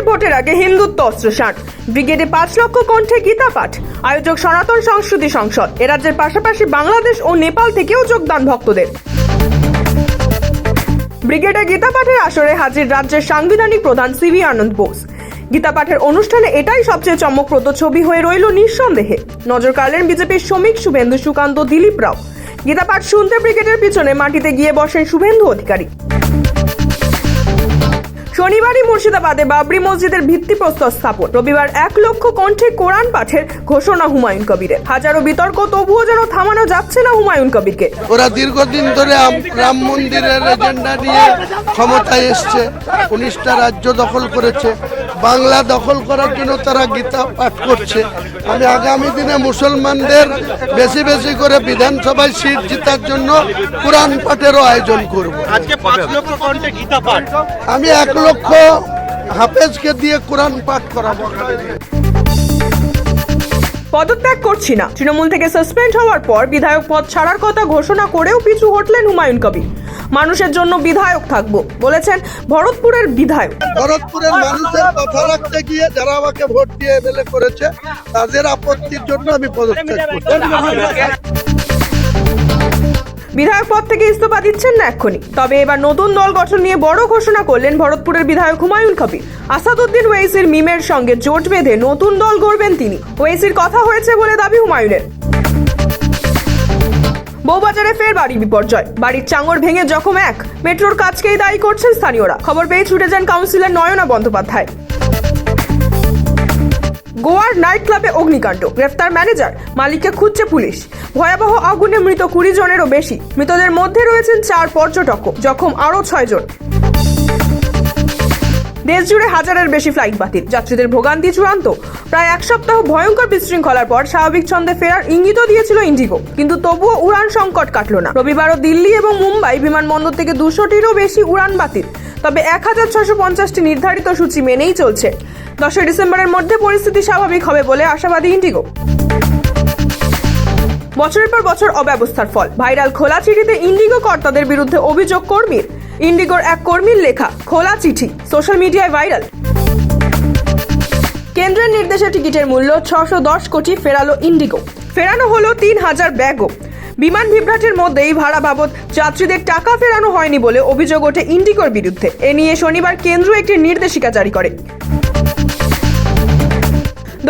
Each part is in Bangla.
লোকসভার ভোটের আগে হিন্দুত্ব অস্ত্রসান, ব্রিগেডে 5 লক্ষ কণ্ঠে গীতা পাঠ, আয়োজক সনাতন সংস্কৃতি সংসদ। এ রাজ্যের পাশাপাশি বাংলাদেশ ও নেপাল থেকেও যোগদান ভক্তদের। ব্রিগেডে গীতা পাঠের আসরে হাজির রাজ্যের সাংবিধানিক প্রধান সিভি আনন্দ বোস। গীতা পাঠের অনুষ্ঠানে এটাই সবচেয়ে চমকপ্রদ ছবি হয়ে রইল নিঃসন্দেহে। নজর কাড়লেন বিজেপির শ্রমিক শুভেন্দু সুকান্ত দিলীপ রাও। গীতা পাঠ শুনতে ব্রিগেডের পিছনে মাটিতে গিয়ে বসেন শুভেন্দু অধিকারী। শনিবারই মুর্শিদাবাদে বাবরি মসজিদের ভিত্তিপ্রস্তর স্থাপন। রবিবার 1 লক্ষ কণ্ঠে কোরআন পাঠের ঘোষণা হুমায়ুন কবিরের। হাজারো বিতর্ক, তবুও যেন থামানো যাচ্ছে না হুমায়ুন কবিরকে। ওরা দীর্ঘদিন ধরে রাম মন্দিরের এজেন্ডা নিয়ে ক্ষমতায় এসছে, 19টা রাজ্য দখল করেছে, বাংলা দখল করার জন্য তারা গীতা পাঠ করছে। আমি আগামী দিনে মুসলমানদের বেশি বেশি করে বিধানসভায় সিট জেতার জন্য কোরআন পাঠেরও আয়োজন করব। আজকে 5 লক্ষ কণ্ঠে গীতা পাঠ, আমি 1 লক্ষ হাফেজকে দিয়ে কোরআন পাঠ করাবো। পদত্যাগ করছি না। তৃণমূল থেকে সাসপেন্ড হওয়ার পর বিধায়ক পদ ছাড়ার কথা ঘোষণা করেও পিছু হটলেন হুমায়ুন কবির। মানুষের জন্য বিধায়ক থাকবো বলেছেন ভরতপুরের বিধায়ক। ভরতপুরের মানুষের কথা রাখতে গিয়ে যারা আমাকে ভোট দিয়ে এমএলএ করেছে তাদের আপত্তির জন্য আমি পদত্যাগ করছি। বিধায়ক পদ থেকে ইস্তফা দিচ্ছেন না এক্ষুনি। তবে এবার নতুন দল গঠন নিয়ে বড় ঘোষণা করলেন ভরতপুরের বিধায়ক হুমায়ুন কবির। আসাদুদ্দিন ওয়েইসির মিমের সঙ্গে জোট বেঁধে নতুন দল গড়বেন তিনি। ওয়েইসির কথা হয়েছে বলে দাবি হুমায়ুনের। বউবাজারে ফের বাড়ি বিপর্যয়, বাড়ির চাঙর ভেঙে জখম এক। মেট্রোর কাজকেই দায়ী করছেন স্থানীয়রা। খবর পেয়ে ছুটে যান কাউন্সিলর নয়না বন্দ্যোপাধ্যায়। গোয়ার নাইট ক্লাবে অগ্নিকাণ্ড, গ্রেফতার ম্যানেজার, মালিককে খুঁজছে পুলিশ। ভয়াবহ আগুনে মৃত 20 জনেরও বেশি। মৃতদের মধ্যে রয়েছেন 4 পর্যটক, জখম আরও 6 জন। দেশ জুড়ে হাজারের বেশি ফ্লাইট বাতিল, যাত্রীদের ভোগান্তি চূড়ান্ত। প্রায় 1 সপ্তাহ ভয়ঙ্কর বিশৃঙ্খলার পর স্বাভাবিক ছন্দে ফেরার ইঙ্গিতও দিয়েছিল ইন্ডিগো, কিন্তু তবুও উড়ান সংকট কাটল না। রবিবারও দিল্লি এবং মুম্বাই বিমানবন্দর থেকে 200টিরও বেশি উড়ান বাতিল। তবে 1650টি নির্ধারিত সূচি মেনেই চলছে। 10 ডিসেম্বরের মধ্যে পরিস্থিতি স্বাভাবিক হবে বলে আশাবাদী ইন্ডিগো। বছরের পর বছর অব্যবস্থার ফল। ভাইরাল খোলা চিঠিতে ইন্ডিগো কর্তাদের বিরুদ্ধে অভিযোগ কর্মীর। ইন্ডিগোর এক কর্মীর লেখা খোলা চিঠি সোশ্যাল মিডিয়ায় ভাইরাল। কেন্দ্রের নির্দেশে টিকিটের মূল্য 610 কোটি ফেরালো ইন্ডিগো। ফেরানো হলো 3000 ব্যাগও। বিমান বিভ্রাটের মধ্যেই ভাড়া বাবদ যাত্রীদের টাকা ফেরানো হয়নি বলে অভিযোগ ওঠে ইন্ডিগোর বিরুদ্ধে। এ নিয়ে শনিবার কেন্দ্র একটি নির্দেশিকা জারি করে।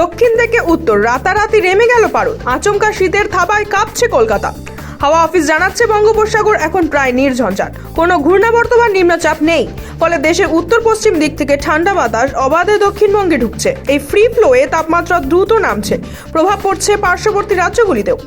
দক্ষিণ থেকে উত্তর রাতারাতি নেমে গেল পারদ। আচমকা শীতের থাবায় কাঁপছে কলকাতা। হাওয়া অফিস জানাচ্ছে বঙ্গোপসাগর এখন প্রায় নির্ঝঞ্ঝাট, কোনো ঘূর্ণাবর্ত বা নিম্নচাপ নেই। ফলে দেশের উত্তর পশ্চিম দিক থেকে ঠান্ডা বাতাস অবাধে দক্ষিণবঙ্গে ঢুকছে। এই ফ্রি ফ্লোয়ে তাপমাত্রা দ্রুত নামছে, প্রভাব পড়ছে পার্শ্ববর্তী রাজ্যগুলিতেও।